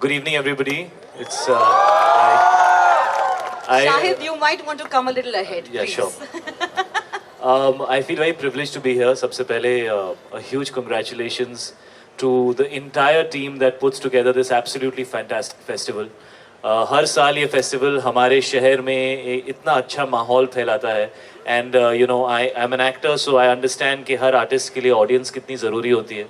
Good evening, everybody. It's Shahid, you might want to come a little ahead, yeah, please. sure. I feel very privileged to be here. सबसे पहले a huge congratulations to the entire team that puts together this absolutely fantastic festival. हर साल ये festival हमारे शहर में इतना अच्छा माहौल फैलाता है and you know I am an actor so I understand कि हर आर्टिस्ट के लिए ऑडियंस कितनी ज़रूरी होती है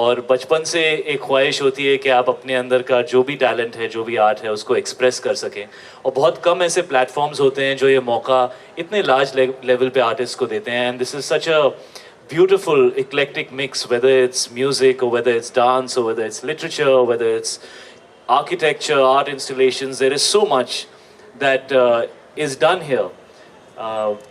और बचपन से एक ख्वाहिश होती है कि आप अपने अंदर का जो भी टैलेंट है जो भी आर्ट है उसको एक्सप्रेस कर सकें और बहुत कम ऐसे प्लेटफॉर्म्स होते हैं जो ये मौका इतने लार्ज लेवल पे आर्टिस्ट को देते हैं and this is such a beautiful eclectic mix, whether it's music or whether it's dance or whether it's literature or whether it's architecture, art installations. There is so much that is done here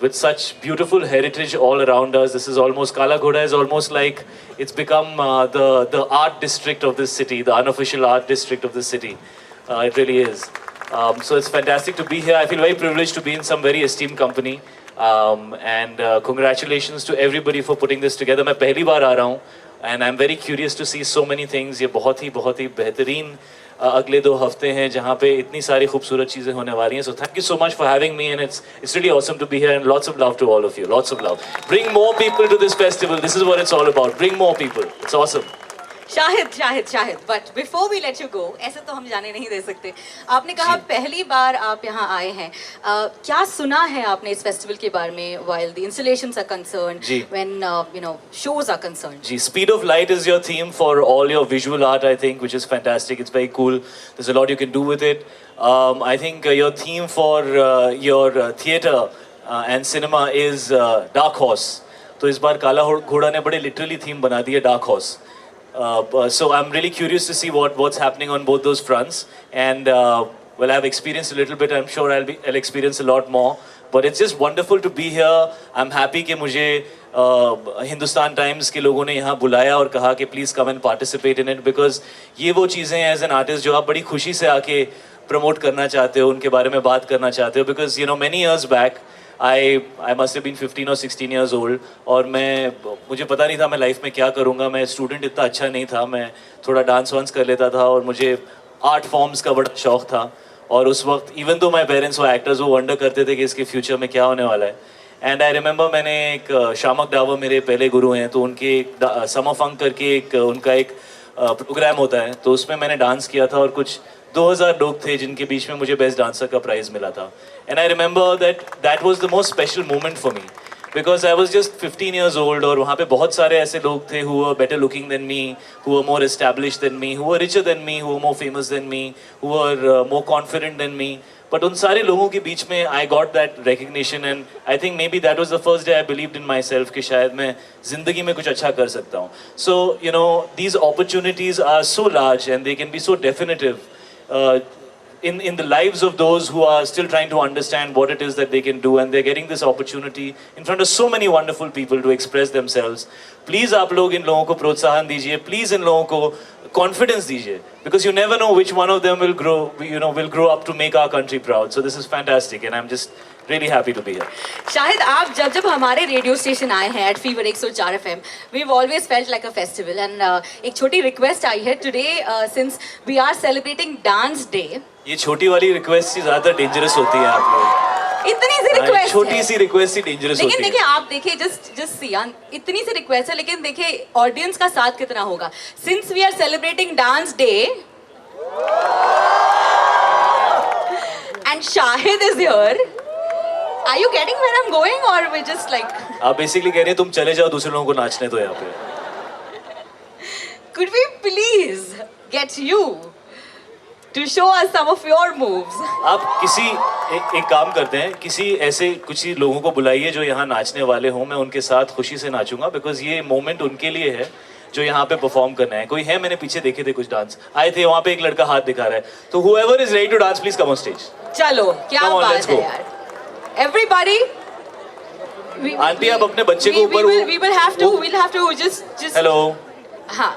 with such beautiful heritage all around us. This is almost, Kala Ghoda is almost like it's become the art district of this city, the unofficial art district of this city. It really is. So it's fantastic to be here. I feel very privileged to be in some very esteemed company. And congratulations to everybody for putting this together. मैं पहली बार आ रहा हूँ and I'm very curious to see so many things. ये बहुत ही बेहतरीन अगले 2 हफ्ते हैं जहाँ पे इतनी सारी खूबसूरत चीज़ें होने वाली हैं. So thank you so much for having me and it's really awesome to be here and lots of love to all of you. Lots of love. Bring more people to this festival. This is what it's all about. Bring more people. It's awesome. Shahid, but before we let you go, ऐसे तो हम जाने नहीं दे सकते. आपने कहा पहली बार आप यहाँ आए हैं. क्या सुना है आपने इस फेस्टिवल के बारे में while the installations are concerned, when you know shows are concerned? Ji, Speed of Light is your theme for all your visual art, I think, which is fantastic. It's very cool. There's a lot you can do with it. I think your theme for your theatre and cinema is Dark Horse. तो इस बार काला घोड़ा ने बड़े literally theme बना दी है Dark Horse. So I'm really curious to see what's happening on both those fronts, and well, I've experienced a little bit. I'm sure I'll experience a lot more. But it's just wonderful to be here. I'm happy कि मुझे Hindustan times के लोगों ने यहाँ बुलाया और कहा कि please come and participate in it, because ये वो चीज़ें हैं as an artist जो आप बड़ी खुशी से आके प्रमोट करना चाहते हो, उनके बारे में बात करना चाहते हो. Because you know many years back I must have been 15 or 16 years old और मुझे पता नहीं था मैं लाइफ में क्या करूँगा. मैं स्टूडेंट इतना अच्छा नहीं था, मैं थोड़ा डांस वांस कर लेता था और मुझे आर्ट फॉर्म्स का बड़ा शौक़ था. और उस वक्त इवन तो माई पेरेंट्स वो एक्टर्स वो वंडर करते थे कि इसके फ्यूचर में क्या होने वाला है. एंड आई रिमेंबर मैंने एक शामक डावर मेरे पहले गुरु हैं, तो उनके समर फंक करके एक उनका एक प्रोग्राम होता है, तो उसमें मैंने डांस किया था और कुछ 2000 लोग थे जिनके बीच में मुझे बेस्ट डांसर का प्राइज़ मिला था. And I remember that was the most special moment for me, because I was just 15 years old और वहाँ पे बहुत सारे ऐसे लोग थे who were better looking than me, who were more established than me, who were richer than me, who were more famous than me, who were more confident than me. But उन सारे लोगों के बीच में I got that recognition, and I think maybe that was the first day I believed in myself कि शायद मैं ज़िंदगी में कुछ अच्छा कर सकता हूँ. So you know these opportunities are so large and they can be so definitive in the lives of those who are still trying to understand what it is that they can do, and they're getting this opportunity in front of so many wonderful people to express themselves. Please आप लोग इन लोगों को प्रोत्साहन दीजिए, please इन लोगों को confidence दीजिए, because you never know which one of them will grow up to make our country proud. So this is fantastic and I'm just really happy to be here. Shahid, आप जब हमारे रेडियो स्टेशन आए हैं eight fever 104 FM, we've always felt like a festival, and एक छोटी request आई है today, since we are celebrating Dance Day. ये छोटी वाली रिक्वेस्ट ही ज़्यादा डेंजरस होती है आप लोग. इतनी सी रिक्वेस्ट, छोटी सी रिक्वेस्ट ही डेंजरस होती है. लेकिन देखिए आप देखिए जस्ट सी इतनी सी रिक्वेस्ट है, लेकिन देखिए ऑडियंस का साथ कितना होगा. Since we are celebrating dance day and Shahid is here, are you getting where I am going, और वी जस्ट लाइक आप बेसिकली कह रहे हैं तुम चले जाओ, दूसरे लोगों को नाचने दो यहाँ पे. Could we please get you to show us some of your moves? आप एक काम करते हैं, किसी ऐसे कुछ ही लोगों को बुलाइए जो यहाँ नाचने वाले हों, मैं उनके साथ खुशी से नाचूंगा, बिकॉज ये मोमेंट उनके लिए है जो यहाँ पे परफॉर्म करना है. कोई है, मैंने पीछे देखे थे कुछ डांस आए थे, वहाँ पे एक लड़का हाथ दिखा रहा है, तो whoever is ready to dance please come on stage. चलो क्या बात है यार. Everybody, आंटी आप अपने बच्चे को ऊपर we'll have to just hello. हाँ,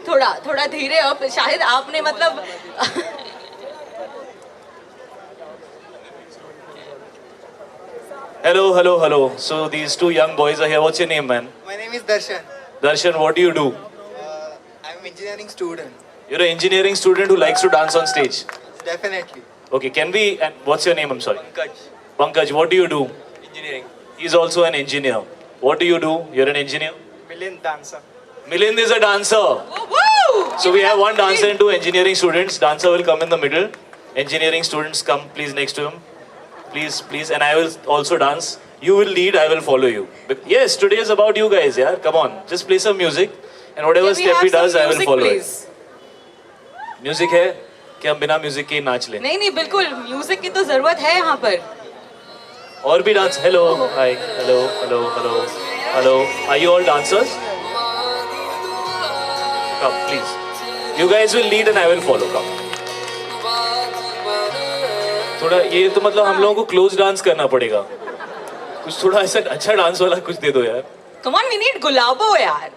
थोड़ा धीरे. अब शायद आपने मतलब hello. So these 2 young boys are here. What's your name, man? My name is Darshan. Darshan, what do you do? I'm engineering student. You're an engineering student who likes to dance on stage. Definitely. Okay, can we, and what's your name? I'm sorry. Pankaj. Pankaj, what do you do? Engineering. He's also an engineer. What do you do? You're an engineer? Milind dancer. Milind is a dancer. Woo! So we have one dancer and two engineering students. Dancer will come in the middle. Engineering students come please next to him. Please, please. And I will also dance. You will lead, I will follow you. Yes, today is about you guys, yeah. Come on. Just play some music. And whatever Can we step have he does, some I will music, follow please? it. Music है कि हम बिना music के ही नाच लें. नहीं नहीं बिल्कुल म्यूजिक की तो जरूरत है यहाँ पर. और भी dance. Hello, hi, hello, hello, hello, hello. Are you all dancers? Come, please. You guys will lead and I will follow. Come. थोड़ा ये तो मतलब हम लोगों को क्लोज डांस करना पड़ेगा. कुछ थोड़ा ऐसा अच्छा डांस वाला कुछ दे दो यार. Come on, we need गुलाबो यार.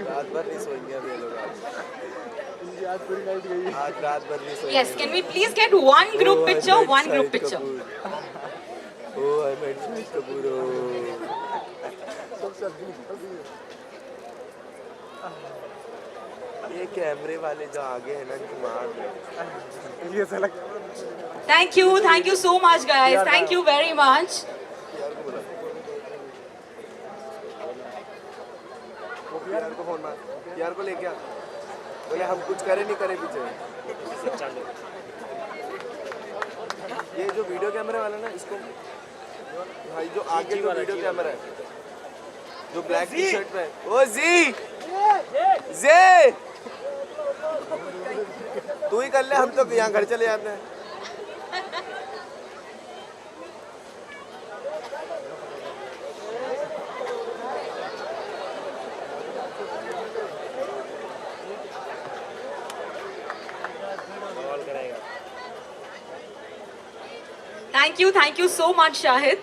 रात भर नहीं सोएंगे अभी ये लोग आज पूरी नाइट गई. आज रात भर नहीं सोएंगे. Yes, can we please get one group picture? One group picture. Oh, I met Shahid Kapoor. ये कैमरे वाले जो आगे है ना इनको मार दो. ये साला Thank you so much, guys. Thank you very much. यार को फोन मार. यार को लेके आ. भैया हम कुछ करे नहीं करे पीछे. ये जो वीडियो कैमरे वाला ना इसको भाई जो आगे जो वीडियो कैमरा है जो ब्लैक टी शर्ट पे है. ओ जी जे तू ही कर ले. हम तो यहाँ घर चले जाते हैं. Thank you so much, Shahid.